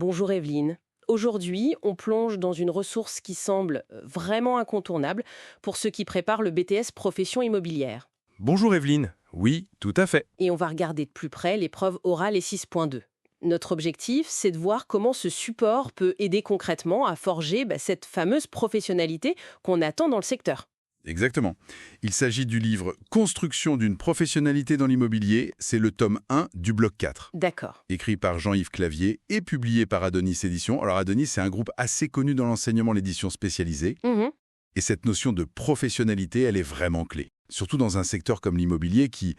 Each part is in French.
Bonjour Evelyne. Aujourd'hui, on plonge dans une ressource qui semble vraiment incontournable pour ceux qui préparent le BTS Profession immobilière. Bonjour Evelyne. Oui, tout à fait. Et on va regarder de plus près l'épreuve orale et 6.2. Notre objectif, c'est de voir comment ce support peut aider concrètement à forger cette fameuse professionnalité qu'on attend dans le secteur. Exactement. Il s'agit du livre Construction d'une professionnalité dans l'immobilier, c'est le tome 1 du bloc 4, D'accord. écrit par Jean-Yves Clavier et publié par Adonis Éditions. Alors Adonis, c'est un groupe assez connu dans l'enseignement, l'édition spécialisée, Mhm. et cette notion de professionnalité, elle est vraiment clé. Surtout dans un secteur comme l'immobilier qui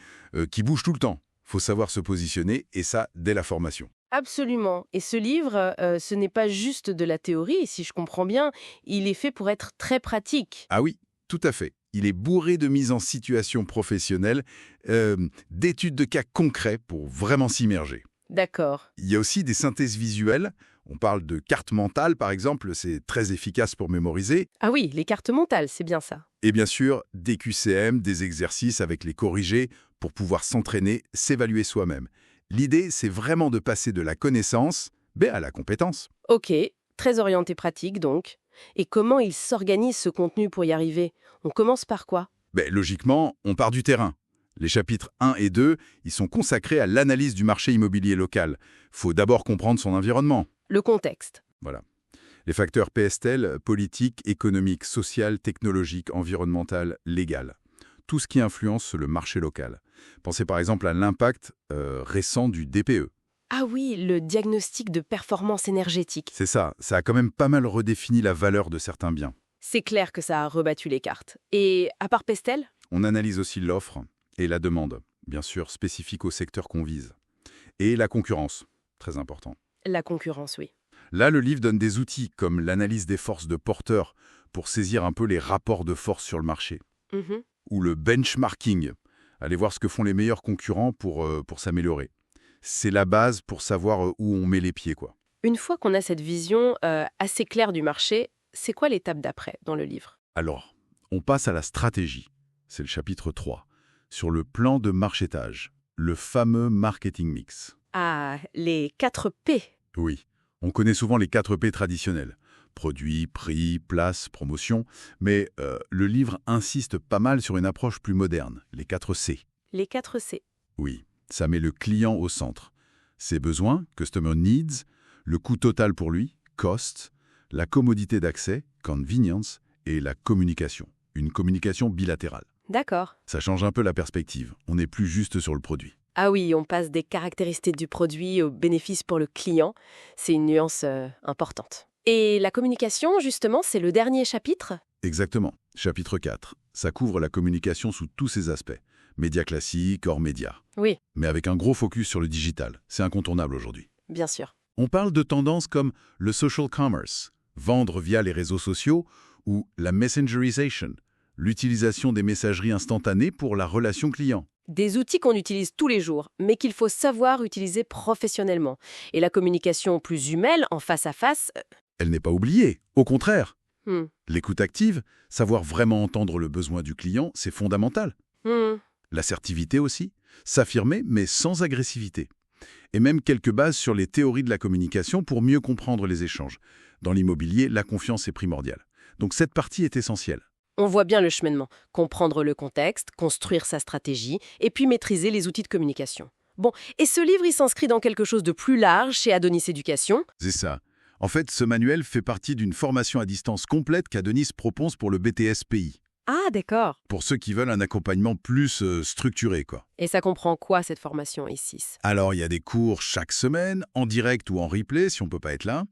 bouge tout le temps. Faut savoir se positionner, et ça, dès la formation. Absolument. Et ce livre, ce n'est pas juste de la théorie, si je comprends bien, il est fait pour être très pratique. Ah oui, tout à fait. Il est bourré de mise en situation professionnelle, d'études de cas concrets pour vraiment s'immerger. D'accord. Il y a aussi des synthèses visuelles. On parle de cartes mentales, par exemple, c'est très efficace pour mémoriser. Ah oui, les cartes mentales, c'est bien ça. Et bien sûr, des QCM, des exercices avec les corrigés pour pouvoir s'entraîner, s'évaluer soi-même. L'idée, c'est vraiment de passer de la connaissance à la compétence. Ok, très orienté pratique donc. Et comment il s'organise ce contenu pour y arriver? On commence par quoi? Logiquement, on part du terrain. Les chapitres 1 et 2, ils sont consacrés à l'analyse du marché immobilier local. Faut d'abord comprendre son environnement. Le contexte. Voilà. Les facteurs PSTEL, politique, économique, social, technologique, environnemental, légal. Tout ce qui influence le marché local. Pensez par exemple à l'impact récent du DPE. Ah oui, le diagnostic de performance énergétique. C'est ça a quand même pas mal redéfini la valeur de certains biens. C'est clair que ça a rebattu les cartes. Et à part Pestel? On analyse aussi l'offre et la demande, bien sûr spécifique au secteur qu'on vise. Et la concurrence, très important. La concurrence, oui. Là, le livre donne des outils comme l'analyse des forces de porteurs pour saisir un peu les rapports de force sur le marché. Mhm. Ou le benchmarking. Allez voir ce que font les meilleurs concurrents pour s'améliorer. C'est la base pour savoir où on met les pieds, quoi. Une fois qu'on a cette vision assez claire du marché, c'est quoi l'étape d'après dans le livre? Alors, on passe à la stratégie. C'est le chapitre 3. Sur le plan de marchetage. Le fameux marketing mix. Ah, les 4 P. Oui, on connaît souvent les 4 P traditionnels. Produit, prix, place, promotion. Mais le livre insiste pas mal sur une approche plus moderne, les 4 C. Les 4 C. Oui, ça met le client au centre. Ses besoins, customer needs, le coût total pour lui, cost, la commodité d'accès, convenience, et la communication, une communication bilatérale. D'accord. Ça change un peu la perspective, on n'est plus juste sur le produit. Ah oui, on passe des caractéristiques du produit aux bénéfices pour le client. C'est une nuance importante. Et la communication, justement, c'est le dernier chapitre? Exactement, chapitre 4. Ça couvre la communication sous tous ses aspects. Médias classiques, hors médias. Oui, Mais avec un gros focus sur le digital. C'est incontournable aujourd'hui. bien sûr. On parle de tendances comme le social commerce, vendre via les réseaux sociaux, ou la messengerization, l'utilisation des messageries instantanées pour la relation client. Des outils qu'on utilise tous les jours, mais qu'il faut savoir utiliser professionnellement. Et la communication plus humaine, en face à face... Elle n'est pas oubliée, au contraire. hmm, L'écoute active, savoir vraiment entendre le besoin du client, c'est fondamental. hmm. L'assertivité aussi, s'affirmer mais sans agressivité. Et même quelques bases sur les théories de la communication pour mieux comprendre les échanges. Dans l'immobilier, la confiance est primordiale. Donc cette partie est essentielle. On voit bien le cheminement. Comprendre le contexte, construire sa stratégie, et puis maîtriser les outils de communication. Bon, et ce livre, il s'inscrit dans quelque chose de plus large chez Adonis Éducation. C'est ça. En fait, ce manuel fait partie d'une formation à distance complète qu'Adonis propose pour le BTS PI. Ah, d'accord. Pour ceux qui veulent un accompagnement plus structuré, quoi. Et ça comprend quoi, cette formation I6? Alors, il y a des cours chaque semaine, en direct ou en replay, si on ne peut pas être là.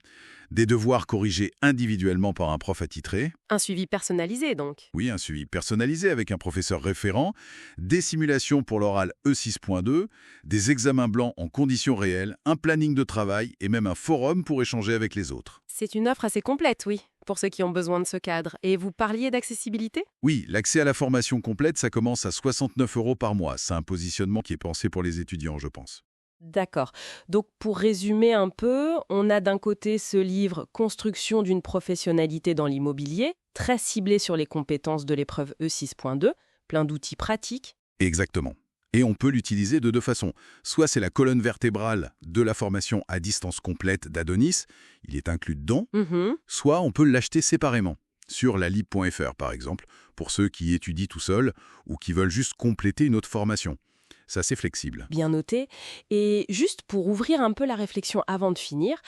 Des devoirs corrigés individuellement par un prof attitré. Un suivi personnalisé, donc. Oui, un suivi personnalisé avec un professeur référent. Des simulations pour l'oral E6.2. Des examens blancs en conditions réelles. Un planning de travail et même un forum pour échanger avec les autres. C'est une offre assez complète, oui, pour ceux qui ont besoin de ce cadre. Et vous parliez d'accessibilité? Oui, l'accès à la formation complète, ça commence à 69 € par mois. C'est un positionnement qui est pensé pour les étudiants, je pense. D'accord. Donc, pour résumer un peu, on a d'un côté ce livre « Construction d'une professionnalité dans l'immobilier », très ciblé sur les compétences de l'épreuve E6.2, plein d'outils pratiques. Exactement. Et on peut l'utiliser de deux façons. Soit c'est la colonne vertébrale de la formation à distance complète d'Adonis, il est inclus dedans, Mhm. soit on peut l'acheter séparément, sur la lib.fr par exemple, pour ceux qui étudient tout seuls ou qui veulent juste compléter une autre formation. C'est assez flexible. Bien noté. Et juste pour ouvrir un peu la réflexion avant de finir,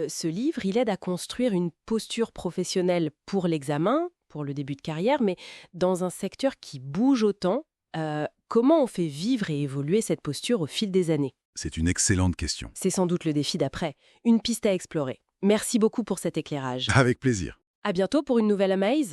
ce livre, il aide à construire une posture professionnelle pour l'examen, pour le début de carrière, mais dans un secteur qui bouge autant, comment on fait vivre et évoluer cette posture au fil des années? C'est une excellente question. C'est sans doute le défi d'après, une piste à explorer. Merci beaucoup pour cet éclairage. Avec plaisir. À bientôt pour une nouvelle Amaze.